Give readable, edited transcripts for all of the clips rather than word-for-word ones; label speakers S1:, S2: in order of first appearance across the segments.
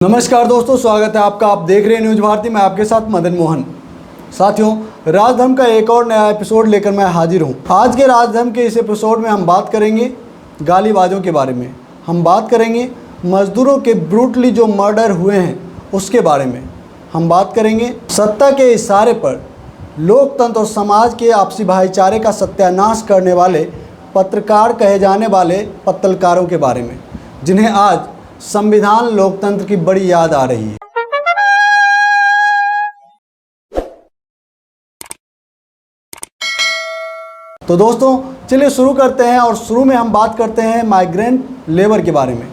S1: नमस्कार दोस्तों, स्वागत है आपका। आप देख रहे हैं न्यूज़ भारती। मैं आपके साथ मदन मोहन। साथियों, राजधर्म का एक और नया एपिसोड लेकर मैं हाजिर हूं। आज के राजधर्म के इस एपिसोड में हम बात करेंगे गालीबाजों के बारे में। हम बात करेंगे मजदूरों के ब्रूटली जो मर्डर हुए हैं उसके बारे में। हम बात करेंगे सत्ता के इशारे पर लोकतंत्र और समाज के आपसी भाईचारे का सत्यानाश करने वाले पत्रकार कहे जाने वाले पत्रकारों के बारे में, जिन्हें आज संविधान लोकतंत्र की बड़ी याद आ रही है। तो दोस्तों, चलिए शुरू करते हैं। और शुरू में हम बात करते हैं माइग्रेंट लेबर के बारे में।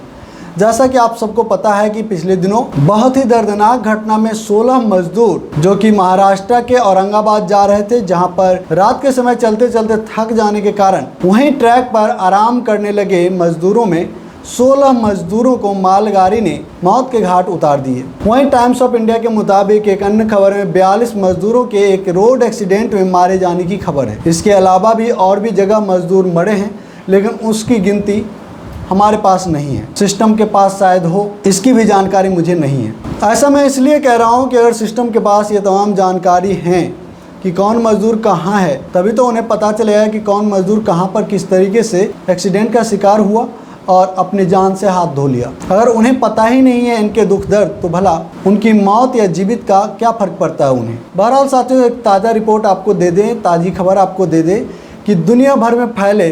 S1: जैसा कि आप सबको पता है कि पिछले दिनों बहुत ही दर्दनाक घटना में 16 मजदूर जो कि महाराष्ट्र के औरंगाबाद जा रहे थे, जहां पर रात के समय चलते चलते थक जाने के कारण वहीं ट्रैक पर आराम करने लगे मजदूरों में 16 मजदूरों को मालगाड़ी ने मौत के घाट उतार दिए। वहीं टाइम्स ऑफ इंडिया के मुताबिक एक अन्य खबर में 42 मजदूरों के एक रोड एक्सीडेंट में मारे जाने की खबर है। इसके अलावा भी और भी जगह मजदूर मरे हैं, लेकिन उसकी गिनती हमारे पास नहीं है। सिस्टम के पास शायद हो, इसकी भी जानकारी मुझे नहीं है। ऐसा मैं इसलिए कह रहा हूँ कि अगर सिस्टम के पास ये तमाम जानकारी हैं कि कौन मजदूर कहाँ है, तभी तो उन्हें पता चलेगा कि कौन मजदूर कहाँ पर किस तरीके से एक्सीडेंट का शिकार हुआ और अपनी जान से हाथ धो लिया। अगर उन्हें पता ही नहीं है इनके दुख दर्द, तो भला उनकी मौत या जीवित का क्या फ़र्क पड़ता है उन्हें। बहरहाल साथियों, एक ताज़ा रिपोर्ट आपको दे दें, ताज़ी खबर आपको दे दें कि दुनिया भर में फैले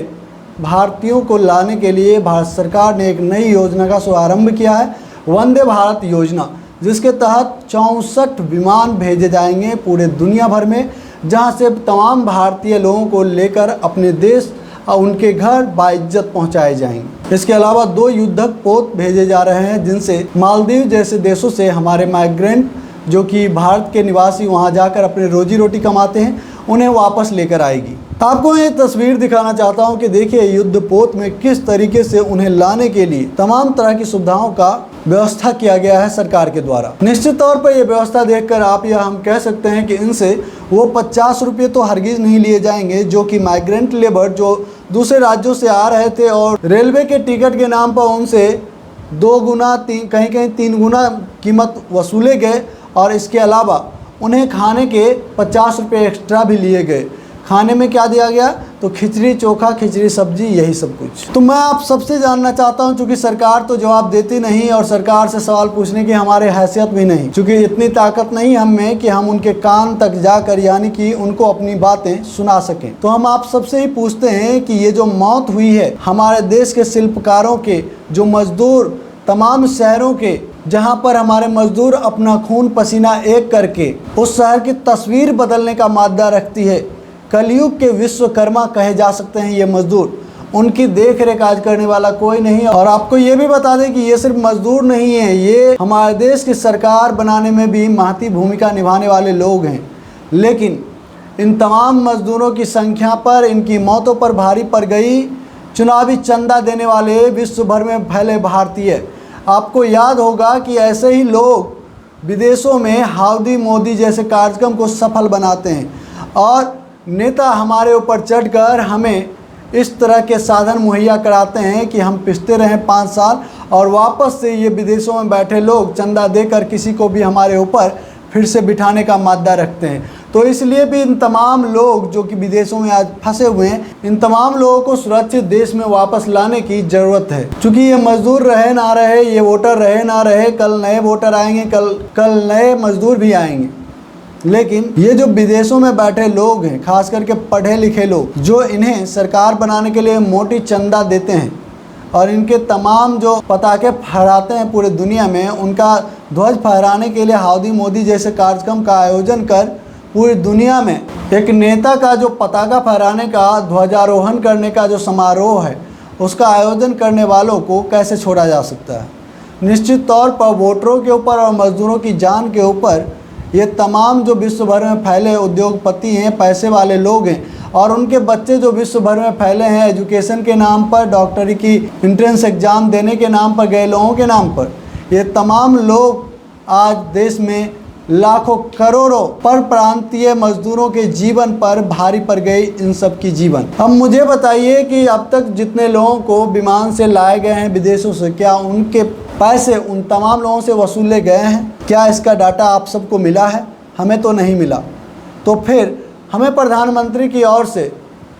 S1: भारतीयों को लाने के लिए भारत सरकार ने एक नई योजना का शुभारंभ किया है, वंदे भारत योजना, जिसके तहत 64 विमान भेजे जाएंगे पूरे दुनिया भर में, जहाँ से तमाम भारतीय लोगों को लेकर अपने देश और उनके घर बाइज्जत पहुंचाए जाएंगे। इसके अलावा 2 युद्धक पोत भेजे जा रहे हैं, जिनसे मालदीव जैसे देशों से हमारे माइग्रेंट जो कि भारत के निवासी वहां जाकर अपने रोजी रोटी कमाते हैं, उन्हें वापस लेकर आएगी। आपको ये तस्वीर दिखाना चाहता हूं कि देखिए युद्ध पोत में किस तरीके से उन्हें लाने के लिए तमाम तरह की सुविधाओं का व्यवस्था किया गया है सरकार के द्वारा। निश्चित तौर पर यह व्यवस्था देखकर आप या हम कह सकते हैं कि इनसे वो 50 रुपये तो हरगिज नहीं लिए जाएंगे, जो कि माइग्रेंट लेबर जो दूसरे राज्यों से आ रहे थे और रेलवे के टिकट के नाम पर उनसे 2 गुना कहीं कहीं 3 गुना कीमत वसूले गए। और इसके अलावा उन्हें खाने के 50 रुपये एक्स्ट्रा भी लिए गए। खाने में क्या दिया गया? तो खिचड़ी चोखा, खिचड़ी सब्जी, यही सब कुछ। तो मैं आप सबसे जानना चाहता हूं, चूंकि सरकार तो जवाब देती नहीं और सरकार से सवाल पूछने की हमारे हैसियत भी नहीं, चूंकि इतनी ताकत नहीं हम में कि हम उनके कान तक जाकर यानी कि उनको अपनी बातें सुना सकें। तो हम आप सबसे ही पूछते हैं कि ये जो मौत हुई है हमारे देश के शिल्पकारों के, जो मजदूर तमाम शहरों के, जहाँ पर हमारे मजदूर अपना खून पसीना एक करके उस शहर की तस्वीर बदलने का मादा रखती है, कलयुग के विश्वकर्मा कहे जा सकते हैं ये मजदूर। उनकी देख रेख आज करने वाला कोई नहीं। और आपको ये भी बता दें कि ये सिर्फ मजदूर नहीं है, ये हमारे देश की सरकार बनाने में भी महती भूमिका निभाने वाले लोग हैं। लेकिन इन तमाम मजदूरों की संख्या पर, इनकी मौतों पर भारी पड़ गई चुनावी चंदा देने वाले विश्व भर में फैले भारतीय। आपको याद होगा कि ऐसे ही लोग विदेशों में हाउडी मोदी जैसे कार्यक्रम को सफल बनाते हैं और नेता हमारे ऊपर चढ़कर हमें इस तरह के साधन मुहैया कराते हैं कि हम पिसते रहें 5 साल और वापस से ये विदेशों में बैठे लोग चंदा देकर किसी को भी हमारे ऊपर फिर से बिठाने का मादा रखते हैं। तो इसलिए भी इन तमाम लोग जो कि विदेशों में आज फंसे हुए हैं, इन तमाम लोगों को सुरक्षित देश में वापस लाने की ज़रूरत है। क्योंकि ये मजदूर रहे ना रहे, ये वोटर रहे ना रहे, कल नए वोटर आएंगे, कल नए मजदूर भी आएंगे। लेकिन ये जो विदेशों में बैठे लोग हैं, खास करके पढ़े लिखे लोग, जो इन्हें सरकार बनाने के लिए मोटी चंदा देते हैं और इनके तमाम जो पताके फहराते हैं पूरे दुनिया में, उनका ध्वज फहराने के लिए हाउडी मोदी जैसे कार्यक्रम का आयोजन कर पूरी दुनिया में एक नेता का जो पताका फहराने का, ध्वजारोहण करने का जो समारोह है, उसका आयोजन करने वालों को कैसे छोड़ा जा सकता है। निश्चित तौर पर वोटरों के ऊपर और मजदूरों की जान के ऊपर ये तमाम जो विश्व भर में फैले उद्योगपति हैं, पैसे वाले लोग हैं और उनके बच्चे जो विश्व भर में फैले हैं एजुकेशन के नाम पर, डॉक्टरी की एंट्रेंस एग्ज़ाम देने के नाम पर गए लोगों के नाम पर, ये तमाम लोग आज देश में लाखों करोड़ों पर प्रांतीय मजदूरों के जीवन पर भारी पड़ गई इन सब की जीवन। अब मुझे बताइए कि अब तक जितने लोगों को विमान से लाए गए हैं विदेशों से, क्या उनके पैसे उन तमाम लोगों से वसूले गए हैं? क्या इसका डाटा आप सबको मिला है? हमें तो नहीं मिला। तो फिर हमें प्रधानमंत्री की ओर से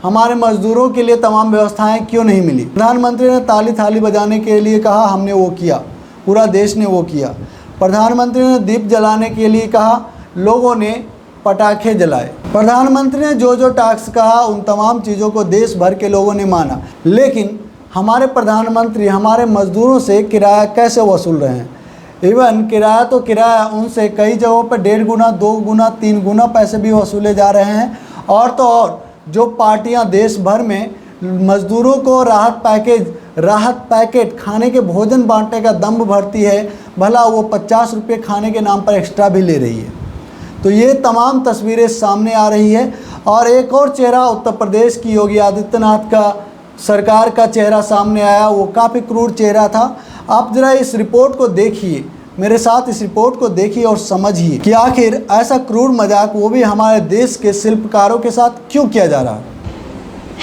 S1: हमारे मजदूरों के लिए तमाम व्यवस्थाएं क्यों नहीं मिली? प्रधानमंत्री ने ताली थाली बजाने के लिए कहा, हमने वो किया, पूरा देश ने वो किया। प्रधानमंत्री ने दीप जलाने के लिए कहा, लोगों ने पटाखे जलाए। प्रधानमंत्री ने जो जो टैक्स कहा उन तमाम चीज़ों को देश भर के लोगों ने माना। लेकिन हमारे प्रधानमंत्री हमारे मजदूरों से किराया कैसे वसूल रहे हैं? इवन किराया तो किराया, उनसे कई जगहों पर 1.5 गुना, 2 गुना, 3 गुना पैसे भी वसूले जा रहे हैं। और तो और जो पार्टियां देश भर में मजदूरों को राहत पैकेट खाने के भोजन बांटने का दम्भ भरती है, भला वो 50 रुपये खाने के नाम पर एक्स्ट्रा भी ले रही है। तो ये तमाम तस्वीरें सामने आ रही है। और एक और चेहरा उत्तर प्रदेश की योगी आदित्यनाथ का सरकार का चेहरा सामने आया। वो काफ़ी क्रूर चेहरा था। आप ज़रा इस रिपोर्ट को देखिए, मेरे साथ इस रिपोर्ट को देखिए और समझिए कि आखिर ऐसा क्रूर मजाक वो भी हमारे देश के शिल्पकारों के साथ क्यों किया जा रहा है।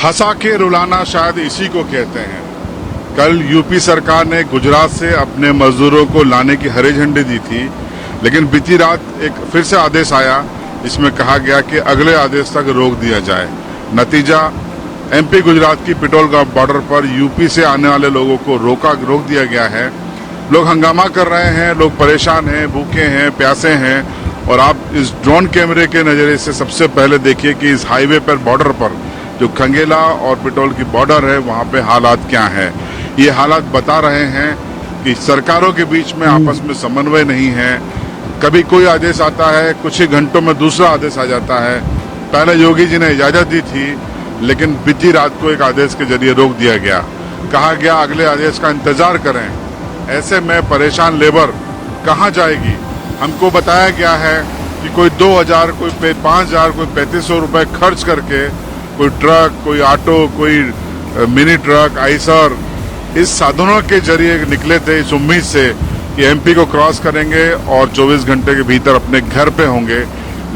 S2: हंसा के रुलाना शायद इसी को कहते हैं। कल यूपी सरकार ने गुजरात से अपने मजदूरों को लाने की हरी झंडी दी थी, लेकिन बीती रात एक फिर से आदेश आया जिसमें कहा गया कि अगले आदेश तक रोक दिया जाए। नतीजा, एमपी गुजरात की पिटोलगांव बॉर्डर पर यूपी से आने वाले लोगों को रोक दिया गया है। लोग हंगामा कर रहे हैं, लोग परेशान हैं, भूखे हैं, प्यासे हैं। और आप इस ड्रोन कैमरे के नज़रिए से सबसे पहले देखिए कि इस हाईवे पर बॉर्डर पर जो खंगेला और पिटोल की बॉर्डर है वहाँ पे हालात क्या हैं। ये हालात बता रहे हैं कि सरकारों के बीच में आपस में समन्वय नहीं है। कभी कोई आदेश आता है, कुछ ही घंटों में दूसरा आदेश आ जाता है। पहले योगी जी ने इजाज़त दी थी, लेकिन बीती रात को एक आदेश के जरिए रोक दिया गया। कहा गया अगले आदेश का इंतज़ार करें। ऐसे में परेशान लेबर कहाँ जाएगी? हमको बताया गया है कि कोई 2000, कोई 5000, कोई 3500 रुपये खर्च करके कोई ट्रक, कोई ऑटो, कोई मिनी ट्रक, आइसर, इस साधनों के जरिए निकले थे इस उम्मीद से कि एमपी को क्रॉस करेंगे और 24 घंटे के भीतर अपने घर पे होंगे।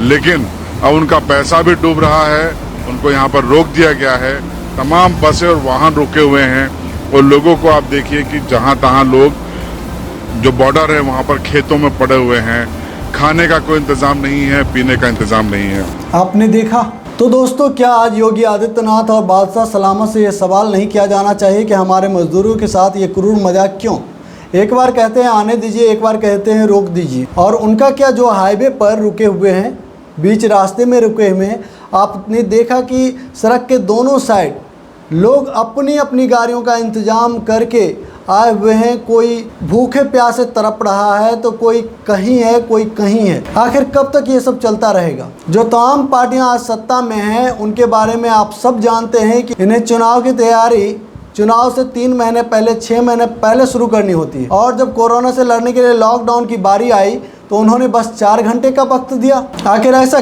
S2: लेकिन अब उनका पैसा भी डूब रहा है, उनको यहाँ पर रोक दिया गया है। तमाम बसें और वाहन रुके हुए हैं और लोगों को आप देखिए कि जहाँ तहाँ लोग जो बॉर्डर है वहाँ पर खेतों में पड़े हुए हैं। खाने का कोई इंतज़ाम नहीं है, पीने का इंतज़ाम नहीं है।
S1: आपने देखा। तो दोस्तों, क्या आज योगी आदित्यनाथ और बादशाह सलामत से ये सवाल नहीं किया जाना चाहिए कि हमारे मजदूरों के साथ ये क्रूर मजाक क्यों? एक बार कहते हैं आने दीजिए, एक बार कहते हैं रोक दीजिए। और उनका क्या, जो हाईवे पर रुके हुए हैं, बीच रास्ते में रुके हुए हैं, आपने देखा कि सड़क के दोनों साइड लोग अपनी अपनी गाड़ियों का इंतज़ाम करके आए हुए हैं। कोई भूखे प्यासे तड़प रहा है तो कोई कहीं है, कोई कहीं है। आखिर कब तक ये सब चलता रहेगा? जो तमाम पार्टियां आज सत्ता में हैं उनके बारे में आप सब जानते हैं कि इन्हें चुनाव की तैयारी चुनाव से 3 महीने पहले, 6 महीने पहले शुरू करनी होती है। और जब कोरोना से लड़ने के लिए लॉकडाउन की बारी आई तो उन्होंने बस 4 घंटे का वक्त दिया। आखिर ऐसा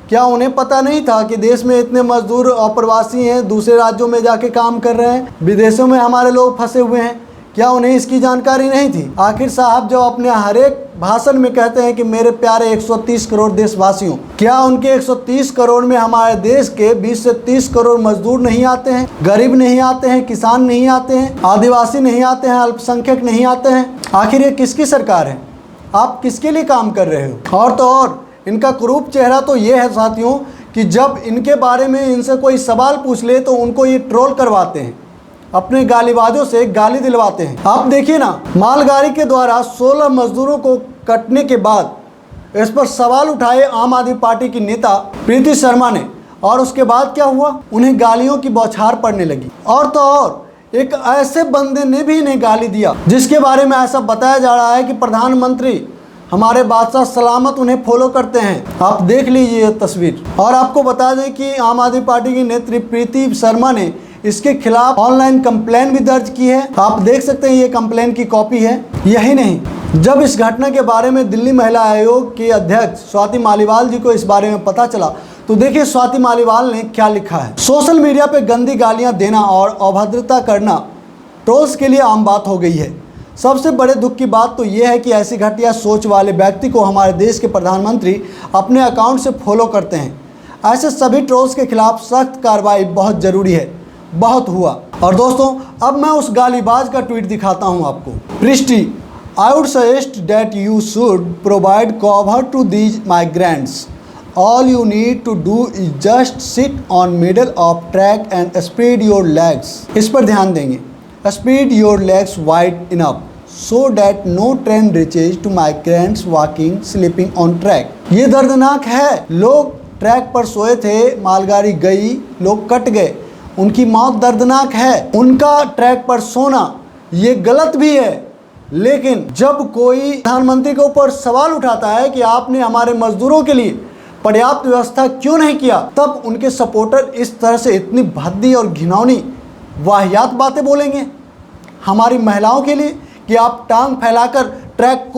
S1: क्या उन्हें पता नहीं था कि देश में इतने मजदूर और प्रवासी हैं, दूसरे राज्यों में जाके काम कर रहे हैं, विदेशों में हमारे लोग फंसे हुए हैं? क्या उन्हें इसकी जानकारी नहीं थी? आखिर साहब जो अपने हर एक भाषण में कहते हैं कि मेरे प्यारे 130 करोड़ देशवासियों, क्या उनके 130 करोड़ में हमारे देश के 20 से 30 करोड़ मजदूर नहीं आते हैं? गरीब नहीं आते हैं? किसान नहीं आते हैं? आदिवासी नहीं आते हैं? अल्पसंख्यक नहीं आते हैं? आखिर ये किसकी सरकार है? आप किसके लिए काम कर रहे हो? और तो और इनका क्रूप चेहरा तो ये है साथियों कि जब इनके बारे में इनसे कोई सवाल पूछ ले तो उनको ये ट्रोल करवाते हैं, अपने गालीबाजों से गाली दिलवाते हैं। आप देखिए ना, मालगाड़ी के द्वारा 16 मजदूरों को कटने के बाद इस पर सवाल उठाए आम आदमी पार्टी की नेता प्रीति शर्मा ने, और उसके बाद क्या हुआ? उन्हें गालियों की बौछार पड़ने लगी। और तो और एक ऐसे बंदे ने भी इन्हें गाली दिया जिसके बारे में ऐसा बताया जा रहा है कि प्रधानमंत्री हमारे बादशाह सलामत उन्हें फॉलो करते हैं। आप देख लीजिए ये तस्वीर। और आपको बता दें कि आम आदमी पार्टी की नेत्री प्रीति शर्मा ने इसके खिलाफ ऑनलाइन कंप्लेन भी दर्ज की है। आप देख सकते हैं ये कंप्लेन की कॉपी है। यही नहीं, जब इस घटना के बारे में दिल्ली महिला आयोग की अध्यक्ष स्वाति मालीवाल जी को इस बारे में पता चला तो देखिए स्वाति मालीवाल ने क्या लिखा है। सोशल मीडिया पे गंदी गालियां देना और अभद्रता करना ट्रोल्स के लिए आम बात हो गई है। सबसे बड़े दुख की बात तो यह है कि ऐसी घटिया सोच वाले व्यक्ति को हमारे देश के प्रधानमंत्री अपने अकाउंट से फॉलो करते हैं। ऐसे सभी ट्रोल्स के खिलाफ सख्त कार्रवाई बहुत ज़रूरी है। बहुत हुआ। और दोस्तों, अब मैं उस गालीबाज का ट्वीट दिखाता हूं आपको। Prishti, I would suggest that you should provide cover to these migrants. All you need to do is just sit on middle of track and spread your legs. इस पर ध्यान देंगे। Spread your legs wide enough so that no train reaches to migrants walking sleeping on track। ये दर्दनाक है। लोग track पर सोए थे, मालगाड़ी गई, लोग कट गए, उनकी मौत दर्दनाक है। उनका ट्रैक पर सोना ये गलत भी है। लेकिन जब कोई प्रधानमंत्री के ऊपर सवाल उठाता है कि आपने हमारे मजदूरों के लिए पर्याप्त व्यवस्था क्यों नहीं किया, तब उनके सपोर्टर इस तरह से इतनी भद्दी और घिनौनी वाहियात बातें बोलेंगे हमारी महिलाओं के लिए कि आप टांग फैलाकर ट्रैक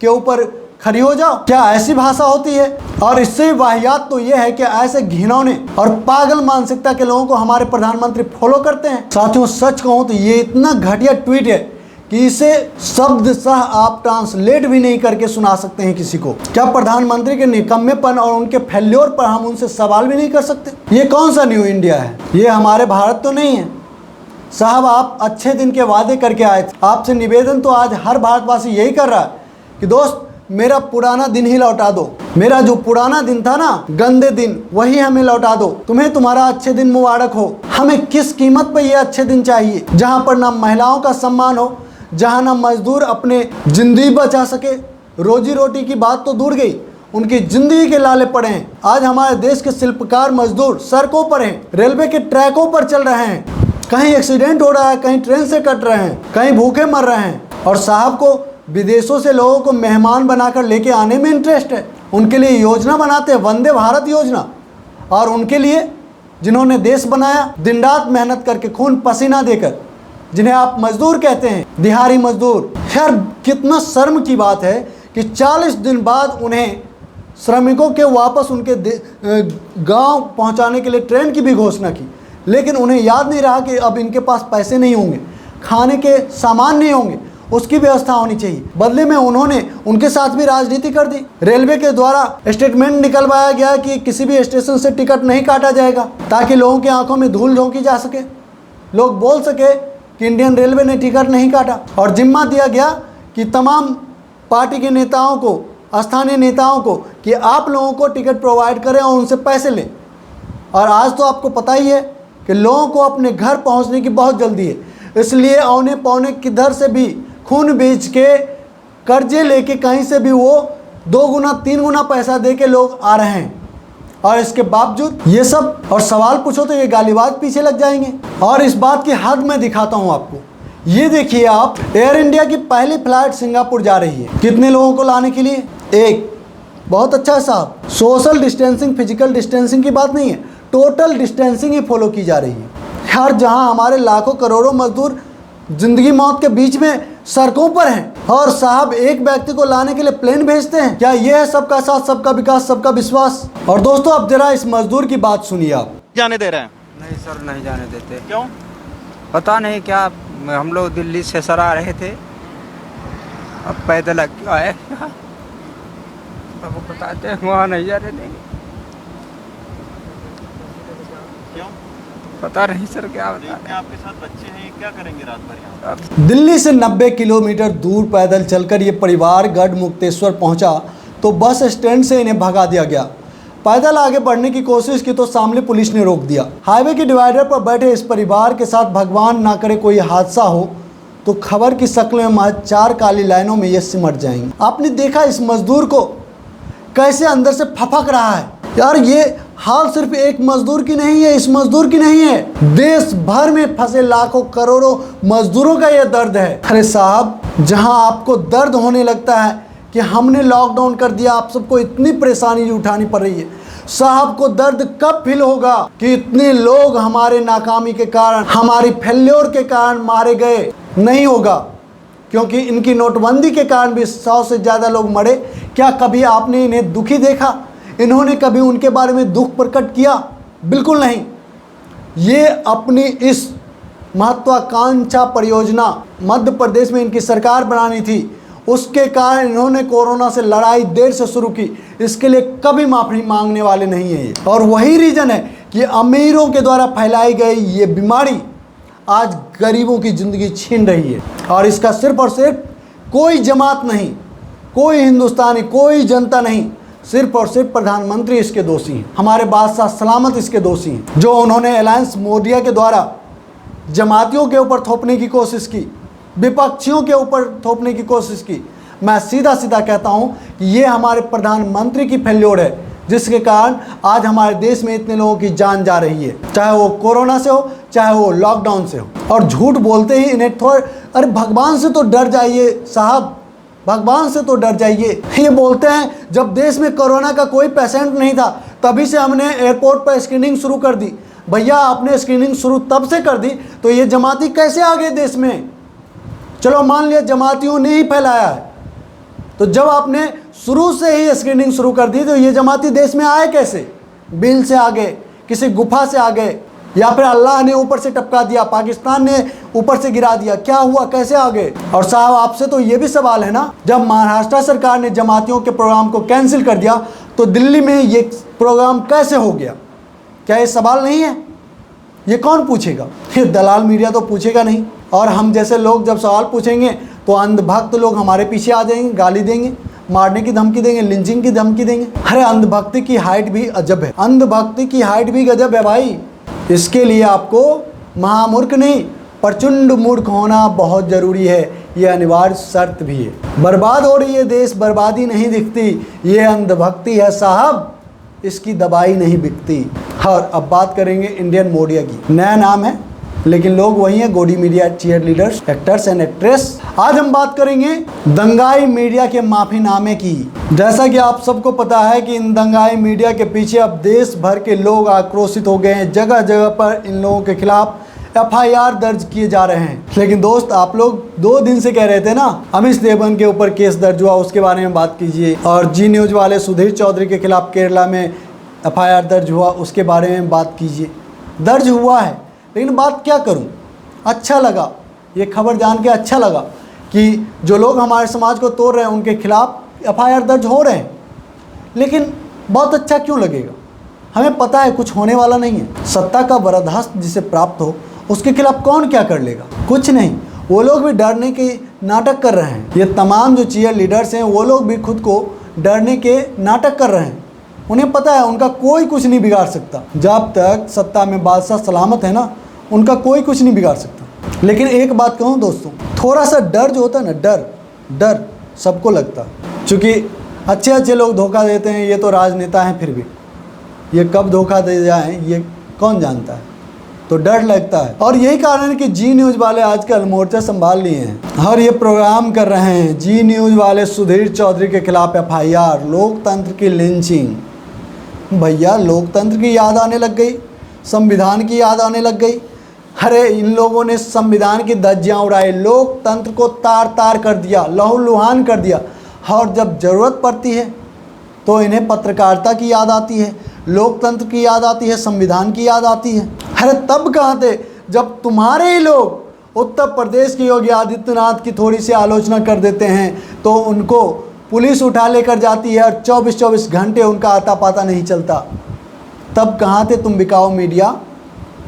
S1: के ऊपर खड़ी हो जाओ। क्या ऐसी भाषा होती है? और इससे वाहियात तो यह है कि ऐसे घिनौने और पागल मानसिकता के लोगों को हमारे प्रधानमंत्री फॉलो करते हैं। साथियों, सच कहूं तो ये इतना घटिया ट्वीट है कि इसे शब्द सह आप ट्रांसलेट भी नहीं करके सुना सकते हैं किसी को। क्या प्रधानमंत्री के निकम्मेपन और उनके फेल्योर पर हम उनसे सवाल भी नहीं कर सकते? ये कौन सा न्यू इंडिया है? ये हमारे भारत तो नहीं है साहब। आप अच्छे दिन के वादे करके आए थे। आपसे निवेदन तो आज हर भारतवासी यही कर रहा है कि दोस्त, मेरा पुराना दिन ही लौटा दो। मेरा जो पुराना दिन था ना, गंदे दिन, वही हमें लौटा दो। तुम्हें तुम्हारा अच्छे दिन मुबारक हो। हमें किस कीमत पर ये अच्छे दिन चाहिए जहां पर ना महिलाओं का सम्मान हो, जहां ना मजदूर अपने जिंदगी बचा सके। रोजी रोटी की बात तो दूर गई, उनकी जिंदगी के लाले पड़े हैं। आज हमारे देश के शिल्पकार मजदूर सड़कों पर हैं, रेलवे के ट्रैकों पर चल रहे हैं, कहीं एक्सीडेंट हो रहा है, कहीं ट्रेन से कट रहे हैं, कहीं भूखे मर रहे हैं। और साहब को विदेशों से लोगों को मेहमान बनाकर लेके आने में इंटरेस्ट है। उनके लिए योजना बनाते हैं, वंदे भारत योजना। और उनके लिए जिन्होंने देश बनाया दिन रात मेहनत करके, खून पसीना देकर, जिन्हें आप मजदूर कहते हैं, दिहाड़ी मजदूर। यार, कितना शर्म की बात है कि 40 दिन बाद उन्हें श्रमिकों के वापस उनके गांव पहुंचाने के लिए ट्रेन की भी घोषणा की, लेकिन उन्हें याद नहीं रहा कि अब इनके पास पैसे नहीं होंगे, खाने के सामान नहीं होंगे, उसकी व्यवस्था होनी चाहिए। बदले में उन्होंने उनके साथ भी राजनीति कर दी। रेलवे के द्वारा स्टेटमेंट निकलवाया गया कि किसी भी स्टेशन से टिकट नहीं काटा जाएगा, ताकि लोगों की आंखों में धूल झोंकी जा सके, लोग बोल सके कि इंडियन रेलवे ने टिकट नहीं काटा। और जिम्मा दिया गया कि तमाम पार्टी के नेताओं को, स्थानीय नेताओं को, कि आप लोगों को टिकट प्रोवाइड करें और उनसे पैसे लें। और आज तो आपको पता ही है कि लोगों को अपने घर पहुंचने की बहुत जल्दी है, इसलिए औने पौने किधर से भी खून बेच के, कर्जे लेके, कहीं से भी वो 2 गुना 3 गुना पैसा दे के लोग आ रहे हैं। और इसके बावजूद ये सब, और सवाल पूछो तो ये गालीबाज पीछे लग जाएंगे। और इस बात की हद मैं दिखाता हूँ आपको। ये देखिए आप, एयर इंडिया की पहली फ्लाइट सिंगापुर जा रही है। कितने लोगों को लाने के लिए? 1। बहुत अच्छा है साहब। सोशल डिस्टेंसिंग, फिजिकल डिस्टेंसिंग की बात नहीं है, टोटल डिस्टेंसिंग ही फॉलो की जा रही है। यार, जहां हमारे लाखों करोड़ों मजदूर जिंदगी मौत के बीच में सड़कों पर हैं, और साहब एक व्यक्ति को लाने के लिए प्लेन भेजते हैं। क्या यह है सबका साथ, सबका विकास, सबका विश्वास? और दोस्तों, अब जरा इस मजदूर की बात सुनिए आप।
S3: जाने दे रहे हैं?
S4: नहीं सर, नहीं जाने देते।
S3: क्यों?
S4: पता नहीं क्या, हम लोग दिल्ली से सर आ रहे थे, अब पैदल आए, अब बताते हैं वहाँ नहीं जाने देंगे।
S3: क्यों?
S4: पता नहीं सर, क्या बता
S3: देखते आपके साथ बच्चे हैं, क्या करेंगे रात भर यहाँ?
S1: दिल्ली से 90 किलोमीटर दूर पैदल चलकर ये परिवार गढ़मुक्तेश्वर पहुंचा तो बस स्टैंड से इन्हें भगा दिया गया। पैदल आगे बढ़ने की कोशिश की तो सामने पुलिस ने रोक दिया। हाईवे के डिवाइडर पर बैठे इस परिवार के साथ भगवान ना करे कोई हादसा हो तो खबर की शक्ल में महज 4 काली लाइनों में ये सिमट जाएंगे। आपने देखा इस मजदूर को कैसे अंदर से फपक रहा है। यार, ये हाल सिर्फ एक मजदूर की नहीं है, इस मजदूर की नहीं है, देश भर में फंसे लाखों करोड़ों मजदूरों का यह दर्द है। अरे साहब, जहां आपको दर्द होने लगता है कि हमने लॉकडाउन कर दिया, आप सबको इतनी परेशानी उठानी पड़ रही है, साहब को दर्द कब फील होगा कि इतने लोग हमारे नाकामी के कारण, हमारी फेल्योर के कारण मारे गए? नहीं होगा, क्योंकि इनकी नोटबंदी के कारण भी 100 से ज़्यादा लोग मरे। क्या कभी आपने इन्हें दुखी देखा? इन्होंने कभी उनके बारे में दुख प्रकट किया? बिल्कुल नहीं। ये अपनी इस महत्वाकांक्षा परियोजना मध्य प्रदेश में इनकी सरकार बनानी थी, उसके कारण इन्होंने कोरोना से लड़ाई देर से शुरू की, इसके लिए कभी माफ़ी मांगने वाले नहीं हैं ये। और वही रीज़न है कि अमीरों के द्वारा फैलाई गई ये बीमारी आज गरीबों की ज़िंदगी छीन रही है। और इसका सिर्फ और सिर्फ कोई जमात नहीं, कोई हिंदुस्तानी, कोई जनता नहीं, सिर्फ और सिर्फ प्रधानमंत्री इसके दोषी हैं। हमारे बादशाह सलामत इसके दोषी हैं, जो उन्होंने अलायंस मोदिया के द्वारा जमातियों के ऊपर थोपने की कोशिश की, विपक्षियों के ऊपर थोपने की कोशिश की। मैं सीधा सीधा कहता हूं कि ये हमारे प्रधानमंत्री की फेल्योर है, जिसके कारण आज हमारे देश में इतने लोगों की जान जा रही है, चाहे वो कोरोना से हो, चाहे वो लॉकडाउन से हो। और झूठ बोलते ही इन्हें अरे भगवान से तो डर जाइए साहब, भगवान से तो डर जाइए। ये बोलते हैं जब देश में कोरोना का कोई पेशेंट नहीं था तभी से हमने एयरपोर्ट पर स्क्रीनिंग शुरू कर दी। भैया आपने स्क्रीनिंग शुरू तब से कर दी तो ये जमाती कैसे आ गए देश में? चलो मान लिया जमातियों ने ही फैलाया है, तो जब आपने शुरू से ही स्क्रीनिंग शुरू कर दी तो ये जमाती देश में आए कैसे? बिल से आ गए, किसी गुफा से आ गए, या फिर अल्लाह ने ऊपर से टपका दिया, पाकिस्तान ने ऊपर से गिरा दिया, क्या हुआ, कैसे आ गए? और साहब आपसे तो ये भी सवाल है ना, जब महाराष्ट्र सरकार ने जमातियों के प्रोग्राम को कैंसिल कर दिया तो दिल्ली में ये प्रोग्राम कैसे हो गया? क्या ये सवाल नहीं है? ये कौन पूछेगा? ये दलाल मीडिया तो पूछेगा नहीं। और हम जैसे लोग जब सवाल पूछेंगे तो अंधभक्त लोग हमारे पीछे आ जाएंगे, गाली देंगे, मारने की धमकी देंगे, लिंचिंग की धमकी देंगे। अरे अंधभक्ति की हाइट भी अजब है, अंधभक्ति की हाइट भी गजब है भाई। इसके लिए आपको महामूर्ख नहीं, प्रचंड मूर्ख होना बहुत ज़रूरी है, ये अनिवार्य शर्त भी है। बर्बाद हो रही है देश, बर्बादी नहीं दिखती, ये अंधभक्ति है साहब, इसकी दवाई नहीं बिकती। और अब बात करेंगे इंडियन मोडिया की। नया नाम है लेकिन लोग वही हैं, godi media cheerleaders, actors and actress. आज हम बात करेंगे दंगाई मीडिया के माफीनामे की। जैसा कि आप सबको पता है कि इन दंगाई मीडिया के पीछे अब देश भर के लोग आक्रोशित हो गए हैं, जगह जगह पर इन लोगों के खिलाफ FIR दर्ज किए जा रहे हैं। लेकिन दोस्त आप लोग 2 दिन से कह रहे थे ना अमित देवगन के ऊपर केस दर्ज हुआ, उसके बारे में बात कीजिए, और जी न्यूज़ वाले सुधीर चौधरी के खिलाफ केरला में FIR दर्ज हुआ, उसके बारे में बात कीजिए। दर्ज हुआ है लेकिन बात क्या करूं, अच्छा लगा ये खबर जान के, अच्छा लगा कि जो लोग हमारे समाज को तोड़ रहे हैं उनके खिलाफ FIR दर्ज हो रहे हैं। लेकिन बहुत अच्छा क्यों लगेगा? हमें पता है कुछ होने वाला नहीं है। सत्ता का वरदहस्त जिसे प्राप्त हो उसके खिलाफ कौन क्या कर लेगा? कुछ नहीं। वो लोग भी डरने के नाटक कर रहे हैं। ये तमाम जो चीयर लीडर्स हैं वो लोग भी खुद को डरने के नाटक कर रहे हैं। उन्हें पता है उनका कोई कुछ नहीं बिगाड़ सकता। जब तक सत्ता में बादशाह सलामत है ना, उनका कोई कुछ नहीं बिगाड़ सकता। लेकिन एक बात कहूँ दोस्तों, थोड़ा सा डर जो होता है ना, डर सबको लगता है। चूँकि अच्छे लोग धोखा देते हैं, ये तो राजनेता हैं, फिर भी ये कब धोखा दे जाएं ये कौन जानता है, तो डर लगता है। और यही कारण है कि जी न्यूज़ वाले आजकल मोर्चा संभाल लिए हैं और ये प्रोग्राम कर रहे हैं। जी न्यूज़ वाले सुधीर चौधरी के खिलाफ FIR, लोकतंत्र की लिंचिंग। भैया लोकतंत्र की याद आने लग गई, संविधान की याद आने लग गई। अरे इन लोगों ने संविधान की धज्जियाँ उड़ाई, लोकतंत्र को तार तार कर दिया, लहूलुहान कर दिया। और जब ज़रूरत पड़ती है तो इन्हें पत्रकारिता की याद आती है, लोकतंत्र की याद आती है, संविधान की याद आती है। अरे तब कहाँ थे जब तुम्हारे ही लोग उत्तर प्रदेश के योगी आदित्यनाथ की थोड़ी सी आलोचना कर देते हैं तो उनको पुलिस उठा लेकर जाती है और 24-24 घंटे उनका आता पाता नहीं चलता। तब कहाँ थे तुम बिकाऊ मीडिया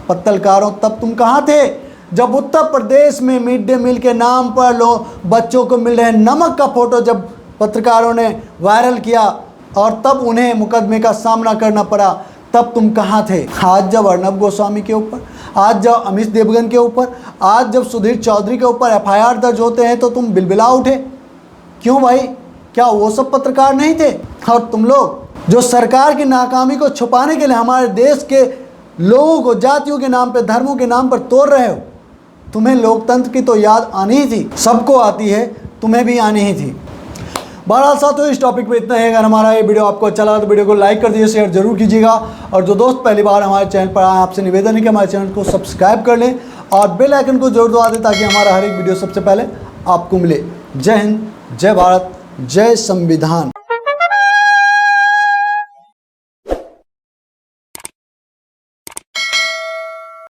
S1: पत्रकारों? तब तुम कहाँ थे जब उत्तर प्रदेश में मिड डे मील के नाम पर बच्चों को मिल रहे नमक का फोटो जब पत्रकारों ने वायरल किया और तब उन्हें मुकदमे का सामना करना पड़ा, तब तुम कहाँ थे? आज जब अर्नब गोस्वामी के ऊपर, आज जब अमित देवगन के ऊपर, आज जब सुधीर चौधरी के ऊपर FIR दर्ज होते हैं तो तुम बिलबिला उठे। क्यों भाई? क्या वो सब पत्रकार नहीं थे? और तुम लोग जो सरकार की नाकामी को छुपाने के लिए हमारे देश के लोगों को जातियों के नाम पर, धर्मों के नाम पर तोड़ रहे हो, तुम्हें लोकतंत्र की तो याद आनी ही थी। सबको आती है, तुम्हें भी आनी ही थी। बहरहाल साथियों इस टॉपिक पे इतना है। अगर हमारा ये वीडियो आपको अच्छा लगा तो वीडियो को लाइक कर दीजिए, शेयर जरूर कीजिएगा। और जो दोस्त पहली बार हमारे चैनल पर आए, आपसे निवेदन है कि हमारे चैनल को सब्सक्राइब कर लें और बेल आइकन को जरूर दबा दें ताकि हमारा हर एक वीडियो सबसे पहले आपको मिले। जय हिंद, जय भारत, जय संविधान।